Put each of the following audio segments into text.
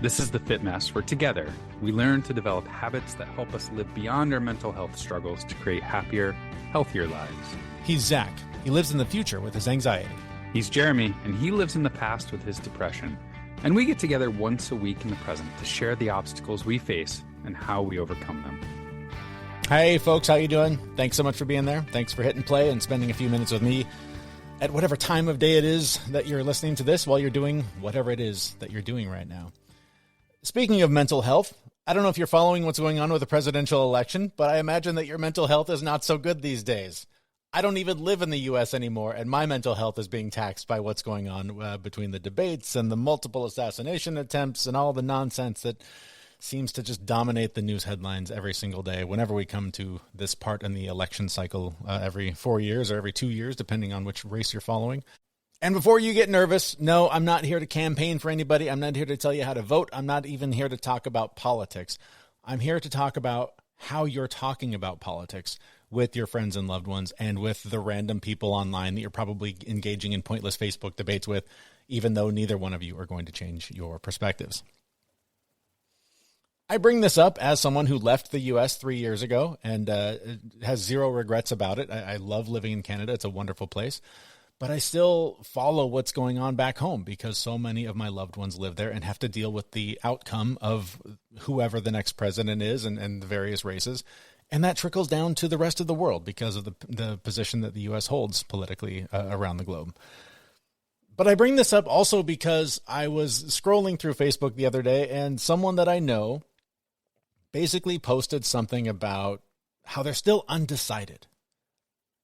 This is the Fit Mess, where together we learn to develop habits that help us live beyond our mental health struggles to create happier, healthier lives. He's Zach. He lives in the future with his anxiety. He's Jeremy, and he lives in the past with his depression. And we get together once a week in the present to share the obstacles we face and how we overcome them. Hey, folks, how you doing? Thanks so much for being there. Thanks for hitting play and spending a few minutes with me at whatever time of day it is that you're listening to this while you're doing whatever it is that you're doing right now. Speaking of mental health, I don't know if you're following what's going on with the presidential election, but I imagine that your mental health is not so good these days. I don't even live in the U.S. anymore, and my mental health is being taxed by what's going on between the debates and the multiple assassination attempts and all the nonsense that seems to just dominate the news headlines every single day whenever we come to this part in the election cycle every 4 years or every 2 years, depending on which race you're following. And before you get nervous, no, I'm not here to campaign for anybody. I'm not here to tell you how to vote. I'm not even here to talk about politics. I'm here to talk about how you're talking about politics with your friends and loved ones and with the random people online that you're probably engaging in pointless Facebook debates with, even though neither one of you are going to change your perspectives. I bring this up as someone who left the U.S. 3 years ago and has zero regrets about it. I love living in Canada. It's a wonderful place. But I still follow what's going on back home because so many of my loved ones live there and have to deal with the outcome of whoever the next president is and the various races. And that trickles down to the rest of the world because of the position that the U.S. holds politically around the globe. But I bring this up also because I was scrolling through Facebook the other day and someone that I know basically posted something about how they're still undecided.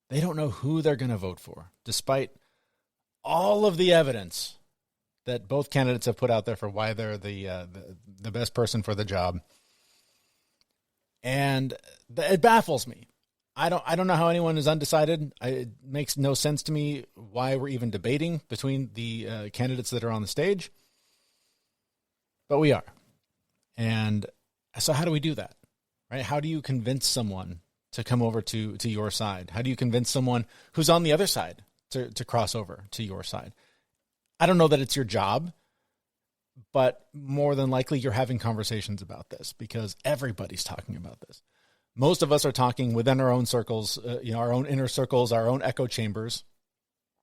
They don't know who they're going to vote for, despite all of the evidence that both candidates have put out there for why they're the best person for the job. And it baffles me. I don't know how anyone is undecided. It makes no sense to me why we're even debating between the candidates that are on the stage. But we are. And so how do we do that? Right? How do you convince someone to come over to your side? How do you convince someone who's on the other side to cross over to your side? I don't know that it's your job, but more than likely you're having conversations about this because everybody's talking about this. Most of us are talking within our own circles, our own inner circles, our own echo chambers,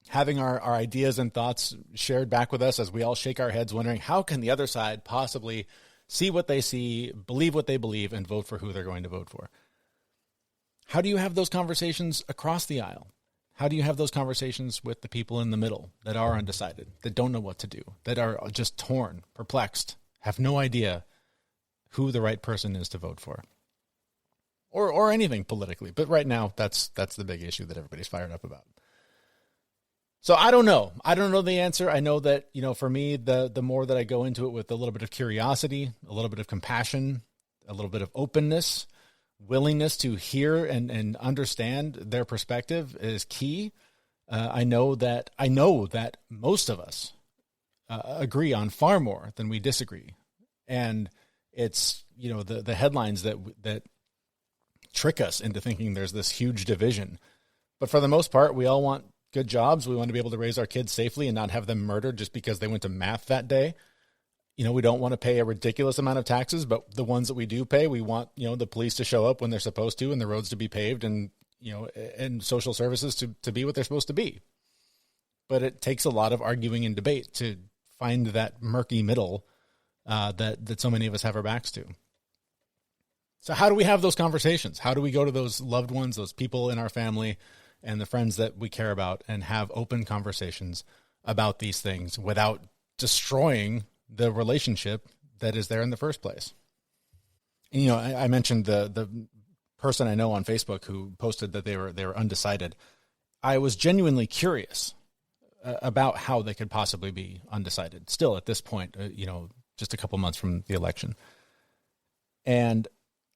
having our ideas and thoughts shared back with us as we all shake our heads wondering how can the other side possibly see what they see, believe what they believe, and vote for who they're going to vote for. How do you have those conversations across the aisle? How do you have those conversations with the people in the middle that are undecided, that don't know what to do, that are just torn, perplexed, have no idea who the right person is to vote for? Or anything politically. But right now, that's the big issue that everybody's fired up about. So I don't know. I don't know the answer. I know that, for me, the more that I go into it with a little bit of curiosity, a little bit of compassion, a little bit of openness, willingness to hear and understand their perspective is key. I know that most of us agree on far more than we disagree. And it's, the headlines that trick us into thinking there's this huge division. But for the most part, we all want good jobs. We want to be able to raise our kids safely and not have them murdered just because they went to math that day. We don't want to pay a ridiculous amount of taxes, but the ones that we do pay, we want, the police to show up when they're supposed to and the roads to be paved and, and social services to be what they're supposed to be. But it takes a lot of arguing and debate to find that murky middle that so many of us have our backs to. So how do we have those conversations? How do we go to those loved ones, those people in our family and the friends that we care about and have open conversations about these things without destroying the relationship that is there in the first place? And, I mentioned the person I know on Facebook who posted that they were undecided. I was genuinely curious about how they could possibly be undecided still at this point, just a couple months from the election. And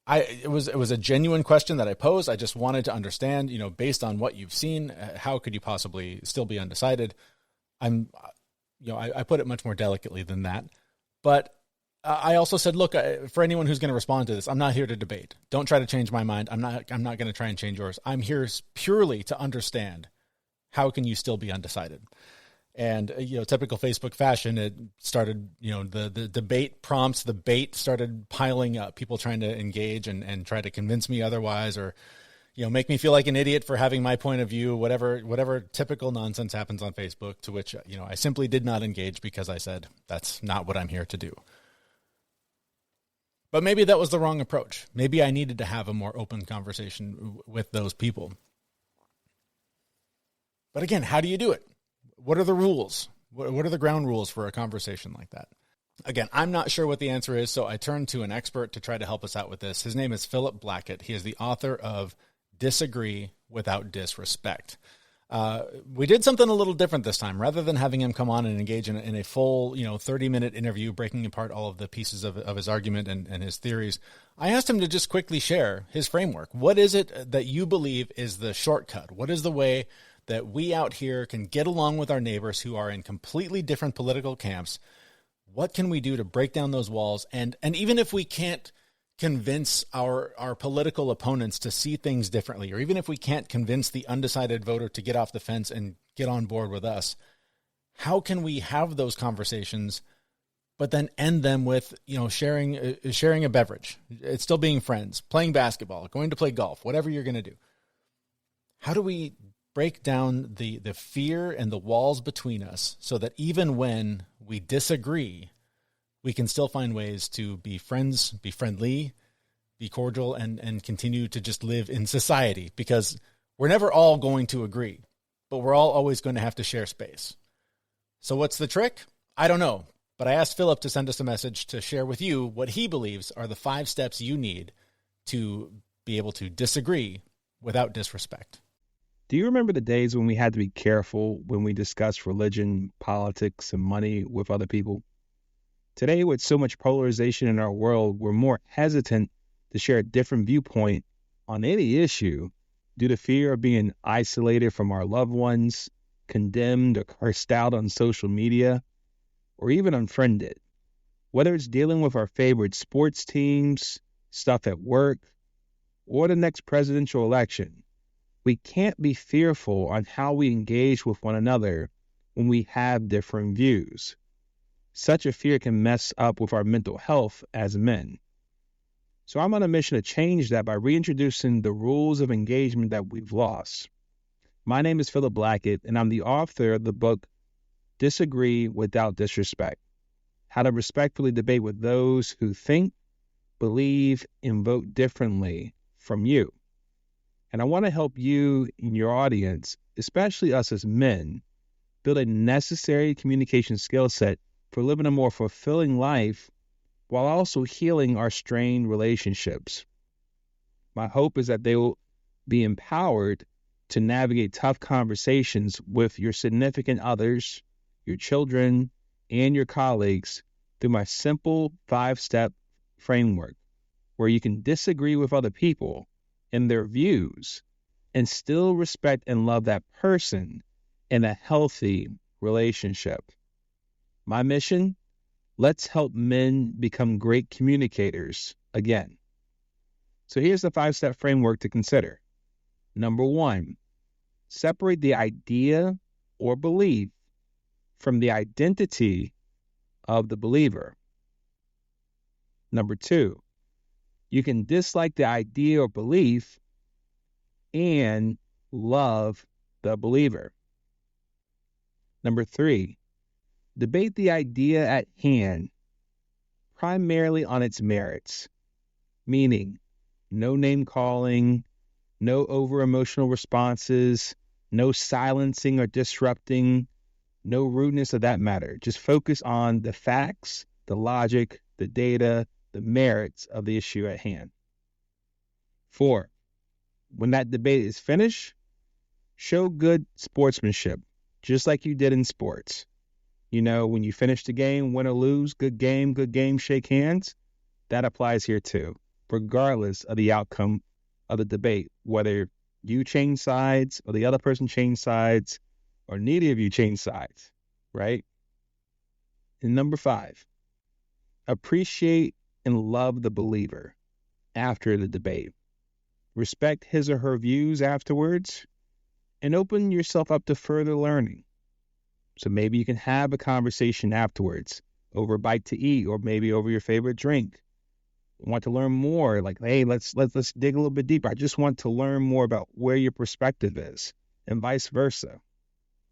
it was a genuine question that I posed. I just wanted to understand, based on what you've seen, how could you possibly still be undecided? I put it much more delicately than that. But I also said, look, for anyone who's going to respond to this, I'm not here to debate. Don't try to change my mind. I'm not going to try and change yours. I'm here purely to understand how can you still be undecided. And, typical Facebook fashion, it started, the debate prompts, the bait started piling up, people trying to engage and try to convince me otherwise, or, make me feel like an idiot for having my point of view, whatever typical nonsense happens on Facebook, to which, I simply did not engage because I said, that's not what I'm here to do. But maybe that was the wrong approach. Maybe I needed to have a more open conversation with those people. But again, how do you do it? What are the rules? What are the ground rules for a conversation like that? Again, I'm not sure what the answer is, so I turned to an expert to try to help us out with this. His name is Philip Blackett. He is the author of Disagree Without Disrespect. We did something a little different this time. Rather than having him come on and engage in a full, 30-minute interview, breaking apart all of the pieces of his argument and his theories, I asked him to just quickly share his framework. What is it that you believe is the shortcut? What is the way that we out here can get along with our neighbors who are in completely different political camps? What can we do to break down those walls? And even if we can't convince our political opponents to see things differently, or even if we can't convince the undecided voter to get off the fence and get on board with us, how can we have those conversations, but then end them with, sharing a beverage? It's still being friends, playing basketball, going to play golf, whatever you're going to do. How do we break down the fear and the walls between us so that even when we disagree, we can still find ways to be friends, be friendly, be cordial, and continue to just live in society? Because we're never all going to agree, but we're all always going to have to share space. So what's the trick? I don't know, but I asked Philip to send us a message to share with you what he believes are the 5 steps you need to be able to disagree without disrespect. Do you remember the days when we had to be careful when we discussed religion, politics, and money with other people? Today, with so much polarization in our world, we're more hesitant to share a different viewpoint on any issue due to fear of being isolated from our loved ones, condemned or cursed out on social media, or even unfriended. Whether it's dealing with our favorite sports teams, stuff at work, or the next presidential election, we can't be fearful on how we engage with one another when we have different views. Such a fear can mess up with our mental health as men. So I'm on a mission to change that by reintroducing the rules of engagement that we've lost. My name is Philip Blackett, and I'm the author of the book Disagree Without Disrespect: How to Respectfully Debate with Those Who Think, Believe, and Vote Differently from You. And I want to help you and your audience, especially us as men, build a necessary communication skill set for living a more fulfilling life while also healing our strained relationships. My hope is that they will be empowered to navigate tough conversations with your significant others, your children, and your colleagues through my simple 5-step framework, where you can disagree with other people and their views and still respect and love that person in a healthy relationship. My mission: let's help men become great communicators again. So here's the 5-step framework to consider. Number 1, separate the idea or belief from the identity of the believer. Number 2, you can dislike the idea or belief and love the believer. Number 3, debate the idea at hand primarily on its merits, meaning no name calling, no over-emotional responses, no silencing or disrupting, no rudeness of that matter. Just focus on the facts, the logic, the data, the merits of the issue at hand. 4, when that debate is finished, show good sportsmanship, just like you did in sports. When you finish the game, win or lose, good game, shake hands. That applies here too, regardless of the outcome of the debate, whether you change sides or the other person change sides or neither of you change sides, right? And number 5, appreciate and love the believer after the debate. Respect his or her views afterwards and open yourself up to further learning. So maybe you can have a conversation afterwards over a bite to eat, or maybe over your favorite drink. Want to learn more, like, hey, let's dig a little bit deeper. I just want to learn more about where your perspective is, and vice versa.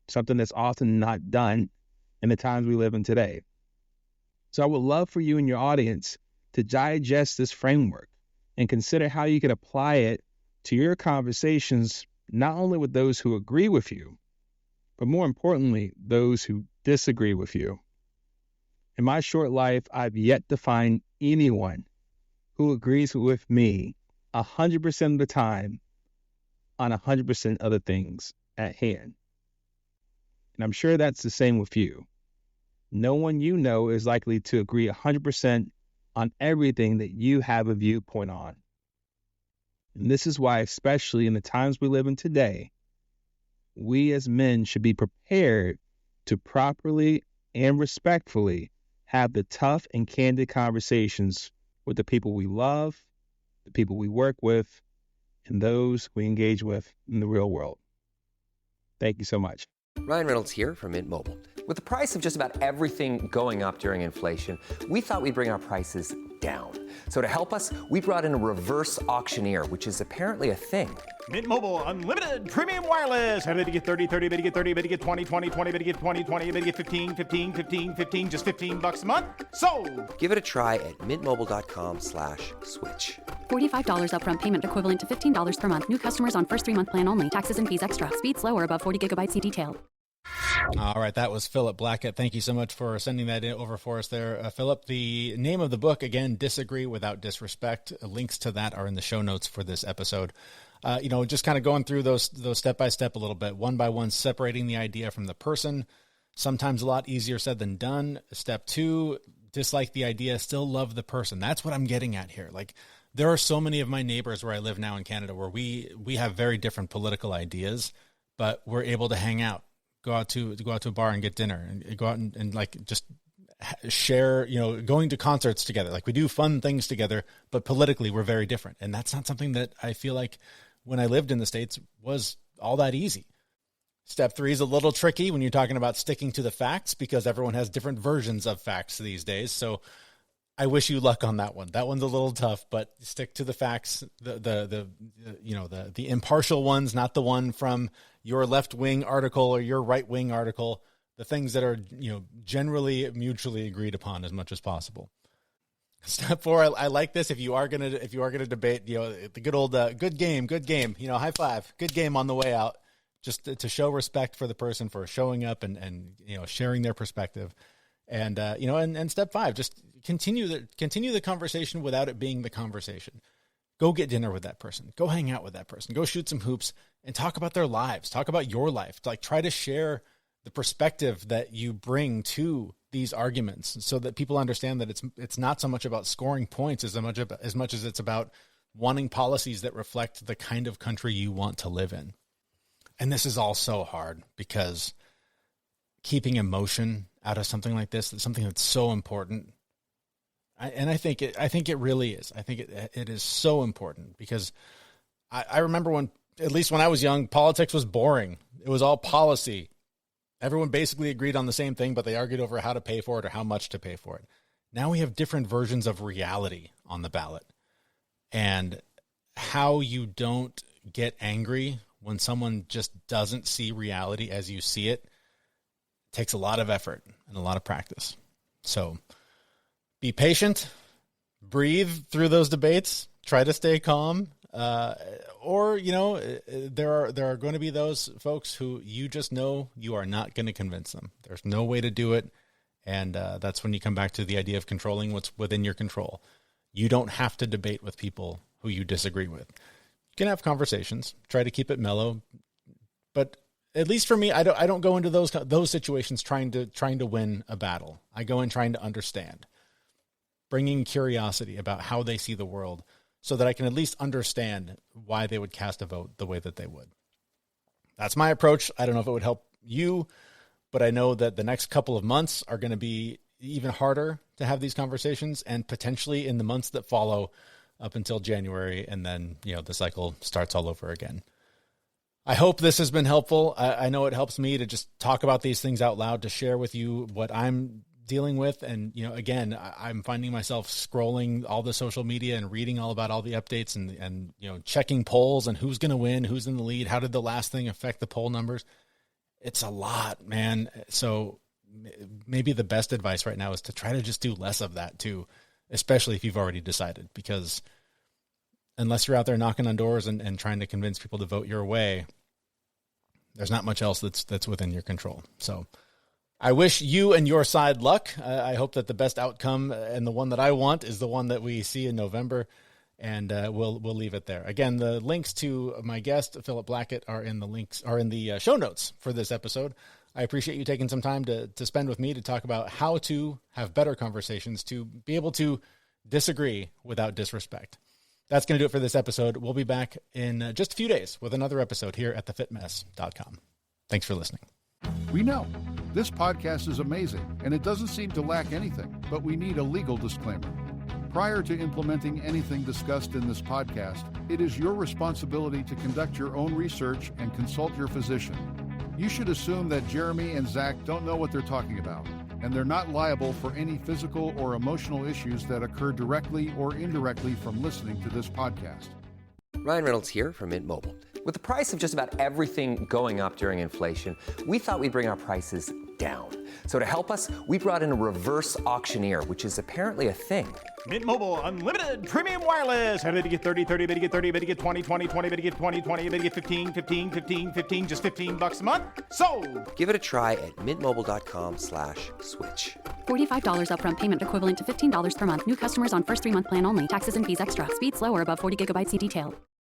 Something that's often not done in the times we live in today. So I would love for you and your audience to digest this framework and consider how you can apply it to your conversations, not only with those who agree with you, but more importantly, those who disagree with you. In my short life, I've yet to find anyone who agrees with me 100% of the time on 100% of the things at hand. And I'm sure that's the same with you. No one you know is likely to agree 100% on everything that you have a viewpoint on. And this is why, especially in the times we live in today, we as men should be prepared to properly and respectfully have the tough and candid conversations with the people we love, the people we work with, and those we engage with in the real world. Thank you so much. Ryan Reynolds here from Mint Mobile. With the price of just about everything going up during inflation, we thought we'd bring our prices down. So to help us, we brought in a reverse auctioneer, which is apparently a thing. Mint Mobile Unlimited Premium Wireless. How to get 30, 30, bit to get 30, bit to get 20, 20, 20, bit to get 20, 20, bit to get 15, 15, 15, 15, just $15 a month? Sold! Give it a try at mintmobile.com/switch. $45 upfront payment equivalent to $15 per month. New customers on first 3-month plan only. Taxes and fees extra. Speed slower above 40 gigabytes. See detail. All right, that was Philip Blackett. Thank you so much for sending that in over for us there, Philip. The name of the book, again, Disagree Without Disrespect. Links to that are in the show notes for this episode. Just kind of going through those step by step a little bit, one by one, separating the idea from the person. Sometimes a lot easier said than done. Step 2, dislike the idea, still love the person. That's what I'm getting at here. Like, there are so many of my neighbors where I live now in Canada where we have very different political ideas, but we're able to hang out. Go out to a bar and get dinner, and go out and like just share, going to concerts together. Like, we do fun things together, but politically we're very different. And that's not something that I feel like when I lived in the States was all that easy. Step 3 is a little tricky when you're talking about sticking to the facts, because everyone has different versions of facts these days. So I wish you luck on that one. That one's a little tough, but stick to the facts, the impartial ones, not the one from your left-wing article or your right-wing article, the things that are, generally mutually agreed upon as much as possible. Step 4, I like this. If you are gonna debate, the good old good game, high five, good game on the way out, just to show respect for the person for showing up and sharing their perspective. And and step 5, just continue the conversation without it being the conversation. Go get dinner with that person. Go hang out with that person. Go shoot some hoops and talk about their lives. Talk about your life. Like, try to share the perspective that you bring to these arguments, so that people understand that it's not so much about scoring points as much as it's about wanting policies that reflect the kind of country you want to live in. And this is all so hard, because keeping emotion out of something like this, it's something that's so important. I think it really is. I think it is so important, because I remember when I was young, politics was boring. It was all policy. Everyone basically agreed on the same thing, but they argued over how to pay for it or how much to pay for it. Now we have different versions of reality on the ballot, and how you don't get angry when someone just doesn't see reality as you see it takes a lot of effort and a lot of practice. So be patient, breathe through those debates, try to stay calm. Or there are going to be those folks who you just know you are not going to convince them. There's no way to do it. And that's when you come back to the idea of controlling what's within your control. You don't have to debate with people who you disagree with. You can have conversations, try to keep it mellow. But at least for me, I don't go into those situations trying to win a battle. I go in trying to understand, bringing curiosity about how they see the world, so that I can at least understand why they would cast a vote the way that they would. That's my approach. I don't know if it would help you, but I know that the next couple of months are going to be even harder to have these conversations, and potentially in the months that follow up until January. And then, the cycle starts all over again. I hope this has been helpful. I know it helps me to just talk about these things out loud, to share with you what I'm dealing with. And, again, I'm finding myself scrolling all the social media and reading all about all the updates and checking polls and who's going to win, who's in the lead. How did the last thing affect the poll numbers? It's a lot, man. So maybe the best advice right now is to try to just do less of that too, especially if you've already decided, because unless you're out there knocking on doors and trying to convince people to vote your way, there's not much else that's within your control. So I wish you and your side luck. I hope that the best outcome and the one that I want is the one that we see in November. And we'll leave it there. Again, the links to my guest, Philip Blackett, are in the show notes for this episode. I appreciate you taking some time to spend with me to talk about how to have better conversations, to be able to disagree without disrespect. That's going to do it for this episode. We'll be back in just a few days with another episode here at thefitmess.com. Thanks for listening. We know this podcast is amazing and it doesn't seem to lack anything, but we need a legal disclaimer. Prior to implementing anything discussed in this podcast, it is your responsibility to conduct your own research and consult your physician. You should assume that Jeremy and Zach don't know what they're talking about, and they're not liable for any physical or emotional issues that occur directly or indirectly from listening to this podcast. Ryan Reynolds here from Mint Mobile. With the price of just about everything going up during inflation, we thought we'd bring our prices down. So to help us, we brought in a reverse auctioneer, which is apparently a thing. Mint Mobile Unlimited Premium Wireless. How to get 30, 30, bit to get 30, bit to get 20, 20, 20, bit to get 20, 20, bit to get 15, 15, 15, 15, just $15 a month? Sold! Give it a try at mintmobile.com/switch. $45 upfront payment equivalent to $15 per month. New customers on first 3-month plan only. Taxes and fees extra. Speed slower above 40 gigabytes per detail.